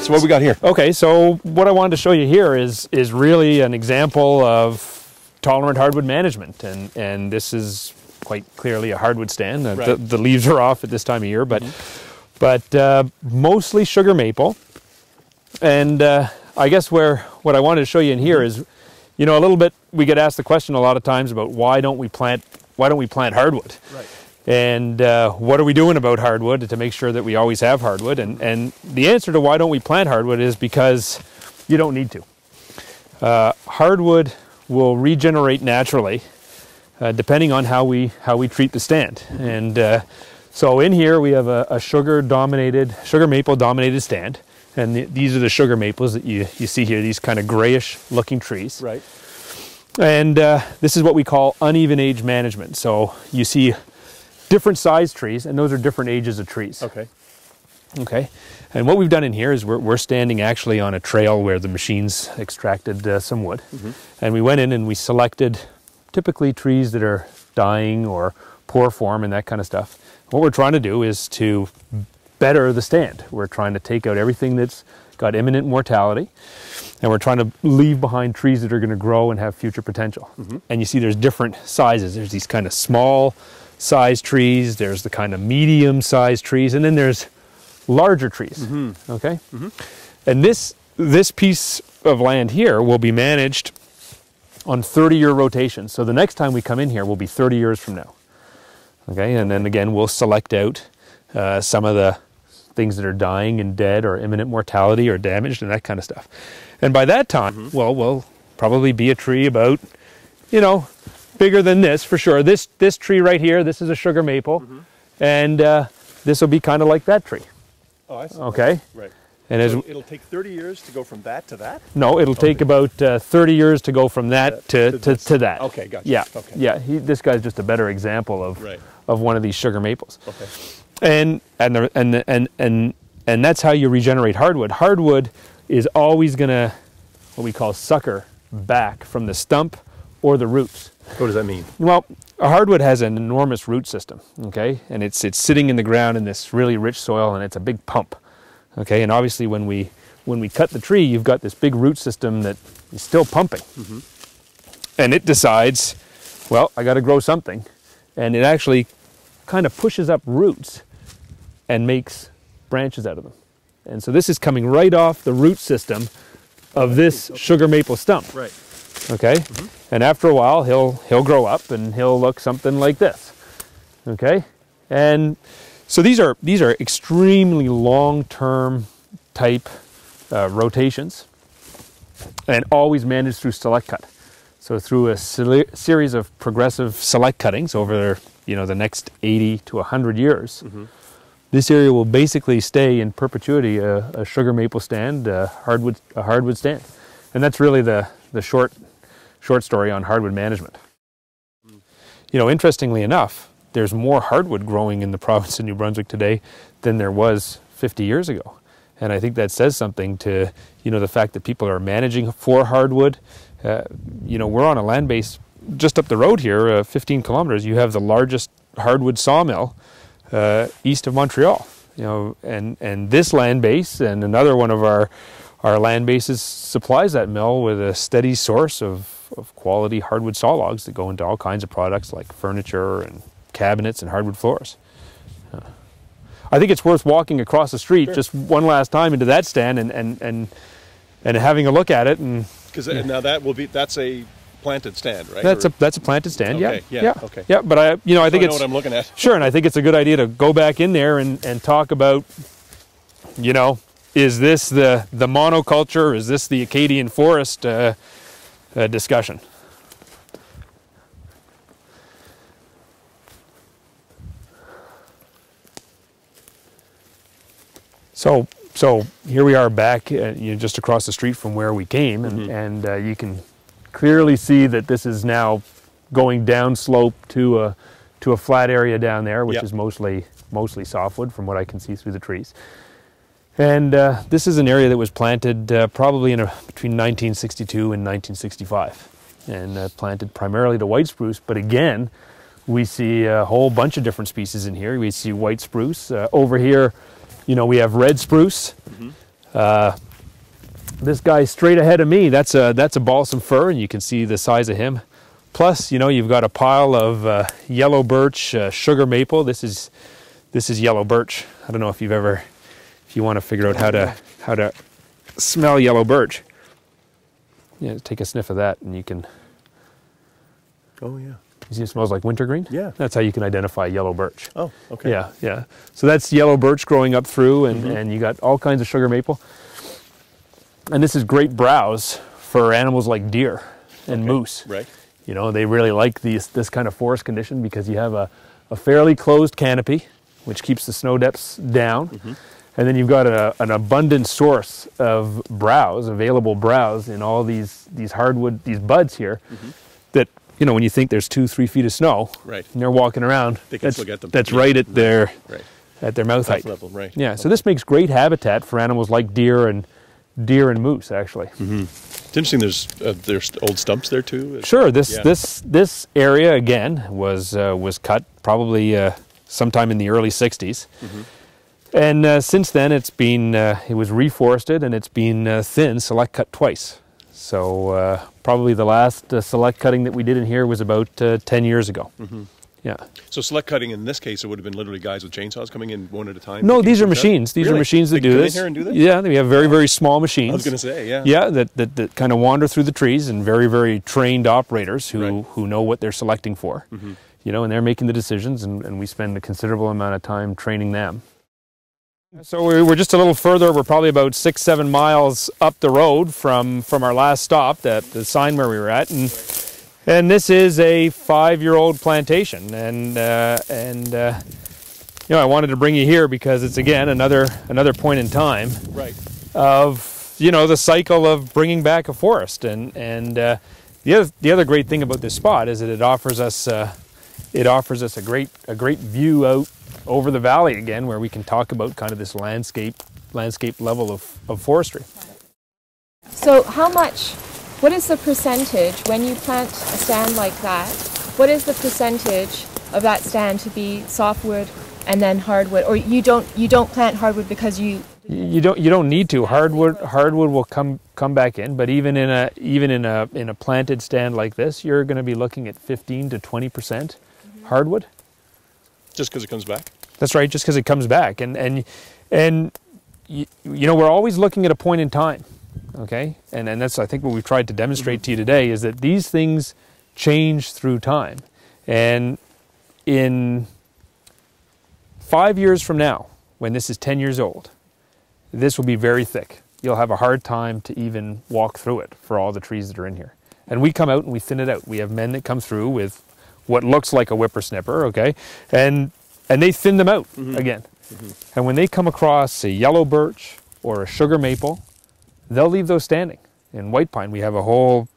So what we got here? Okay, so what I wanted to show you here is really an example of tolerant hardwood management, and this is quite clearly a hardwood stand. Right. The leaves are off at this time of year, but mostly sugar maple. And I guess what I wanted to show you in here is, you know, a little bit. We get asked the question a lot of times about why don't we plant hardwood? Right. And what are we doing about hardwood to make sure that we always have hardwood? And the answer to why don't we plant hardwood is because you don't need to. Hardwood will regenerate naturally depending on how we treat the stand. And so in here we have a sugar maple dominated stand. And these are the sugar maples that you see here, these kind of grayish looking trees. Right. And this is what we call uneven age management. So you see different size trees, and those are different ages of trees. Okay. Okay. And what we've done in here is we're standing actually on a trail where the machines extracted some wood. And we went in and we selected typically trees that are dying or poor form and that kind of stuff. What we're trying to do is to better the stand. We're trying to take out everything that's got imminent mortality, and we're trying to leave behind trees that are going to grow and have future potential. And you see there's different sizes. There's these kind of small size trees, there's the kind of medium sized trees, and then there's larger trees. Okay. And this piece of land here will be managed on 30-year rotations. So the next time we come in here will be 30 years from now. Okay. And then again we'll select out some of the things that are dying and dead or imminent mortality or damaged and that kind of stuff. And by that time, well, we'll probably be a tree about, you know, bigger than this for sure. This tree right here, this is a sugar maple, and this will be kind of like that tree. Oh, I see. Okay. Right. And so it'll take 30 years to go from that to that? No, it'll take about 30 years to go from that to that. Okay, gotcha. Yeah. Okay. Yeah. This guy's just a better example of one of these sugar maples. Okay. And that's how you regenerate hardwood. Hardwood is always going to, what we call, sucker back from the stump or the roots. What does that mean? Well, a hardwood has an enormous root system, okay? And it's sitting in the ground in this really rich soil, and it's a big pump, okay? And obviously when we cut the tree, you've got this big root system that is still pumping. And it decides, well, I got to grow something. And it actually kind of pushes up roots and makes branches out of them. And so this is coming right off the root system of this sugar maple stump. Right. Okay? And after a while, he'll grow up and he'll look something like this. Okay? And so these are extremely long-term type rotations, and always managed through select cut. So through a series of progressive select cuttings over, you know, the next 80 to 100 years, this area will basically stay in perpetuity a sugar maple stand, a hardwood stand. And that's really the short story on hardwood management. You know, interestingly enough, there's more hardwood growing in the province of New Brunswick today than there was 50 years ago. And I think that says something to, you know, the fact that people are managing for hardwood. You know, we're on a land base just up the road here, 15 kilometers. You have the largest hardwood sawmill east of Montreal. You know, and this land base and another one of our land bases supplies that mill with a steady source of quality hardwood saw logs that go into all kinds of products like furniture and cabinets and hardwood floors. I think it's worth walking across the street just one last time into that stand and having a look at it. And because now that's a planted stand, right? That's a planted stand. Okay, yeah. Okay. Yeah, but I think I know it's what I'm looking at. Sure, and I think it's a good idea to go back in there and talk about, you know, is this the monoculture? Is this the Acadian forest discussion? So here we are back, you know, just across the street from where we came, and you can clearly see that this is now going down slope to a flat area down there, which is mostly softwood from what I can see through the trees. And this is an area that was planted probably between 1962 and 1965, and planted primarily to white spruce. But again, we see a whole bunch of different species in here. We see white spruce over here. You know, we have red spruce. This guy straight ahead of me, that's a balsam fir, and you can see the size of him. Plus, you know, you've got a pile of yellow birch, sugar maple. This is yellow birch. I don't know if you want to figure out how to smell yellow birch. Yeah, take a sniff of that, and you can. Oh yeah. You see, it smells like wintergreen. Yeah. That's how you can identify yellow birch. Oh, okay. Yeah, yeah. So that's yellow birch growing up through, and you got all kinds of sugar maple. And this is great browse for animals like deer and moose. Right. You know, they really like this kind of forest condition because you have a fairly closed canopy, which keeps the snow depths down. And then you've got an abundant source of browse, available browse in all these hardwood, these buds here, that, you know, when you think there's 2-3 feet of snow, right, and they're walking around, they can still get them. That's right at their mouth height level, right? Yeah. So this makes great habitat for animals like deer and moose, actually. It's interesting. There's old stumps there too. Sure. This area again was cut probably sometime in the early '60s, and since then it was reforested and it's been thin select cut twice. So probably the last select cutting that we did in here was about 10 years ago. Yeah. So select cutting in this case, it would have been literally guys with chainsaws coming in one at a time? No, these are machines. These are machines that do this. Come in here and do this? Yeah, we have very, very small machines. I was going to say, yeah. Yeah, that kind of wander through the trees, and very, very trained operators who know what they're selecting for. You know, and they're making the decisions, and we spend a considerable amount of time training them. So we're just a little further. We're probably about 6-7 miles up the road from our last stop, the sign where we were at, and this is a 5-year-old plantation, and you know, I wanted to bring you here because it's again another point in time of, you know, the cycle of bringing back a forest, and the other great thing about this spot is that it offers us a great view out over the valley again, where we can talk about kind of this landscape level of forestry. So what is the percentage when you plant a stand like that? What is the percentage of that stand to be softwood and then hardwood? Or you don't plant hardwood because you don't need to. Hardwood will come back in, but even in a planted stand like this, you're going to be looking at 15 to 20% hardwood. Just because it comes back? That's right, just because it comes back. And you know, we're always looking at a point in time, okay? And that's, I think, what we've tried to demonstrate to you today is that these things change through time. And in 5 years from now, when this is 10 years old, this will be very thick. You'll have a hard time to even walk through it for all the trees that are in here. And we come out and we thin it out. We have men that come through with what looks like a whippersnipper, okay? And they thin them out again. And when they come across a yellow birch or a sugar maple, they'll leave those standing. In white pine, we have a whole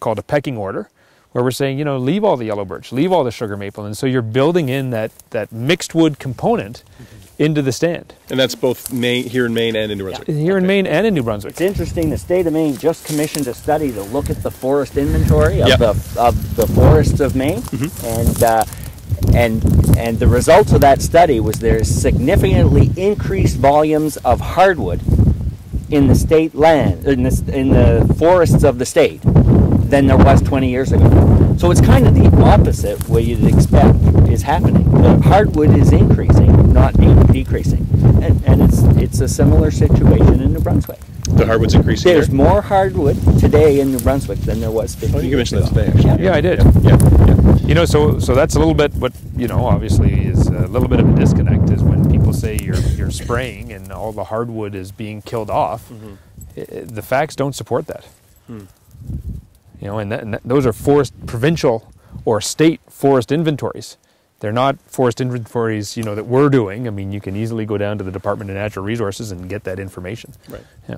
called a pecking order, where we're saying, you know, leave all the yellow birch, leave all the sugar maple. And so you're building in that mixed wood component into the stand. And that's both here in Maine and in New Brunswick? Yeah. Here in Maine and in New Brunswick. It's interesting, the state of Maine just commissioned a study to look at the forest inventory of the forests of Maine. And the results of that study was there's significantly increased volumes of hardwood in the state land, in the forests of the state, than there was 20 years ago. So it's kind of the opposite what you'd expect is happening. The hardwood is increasing, not decreasing. And it's a similar situation in New Brunswick. The hardwood's increasing There's more hardwood today in New Brunswick than there was 50 years ago. You mentioned that today, actually. Yeah, I did. Yeah. You know, so that's a little bit what, you know, obviously is a little bit of a disconnect is when people say you're spraying and all the hardwood is being killed off. The facts don't support that. You know, and those are provincial or state forest inventories. They're not forest inventories, you know, that we're doing. I mean, you can easily go down to the Department of Natural Resources and get that information. Right. Yeah.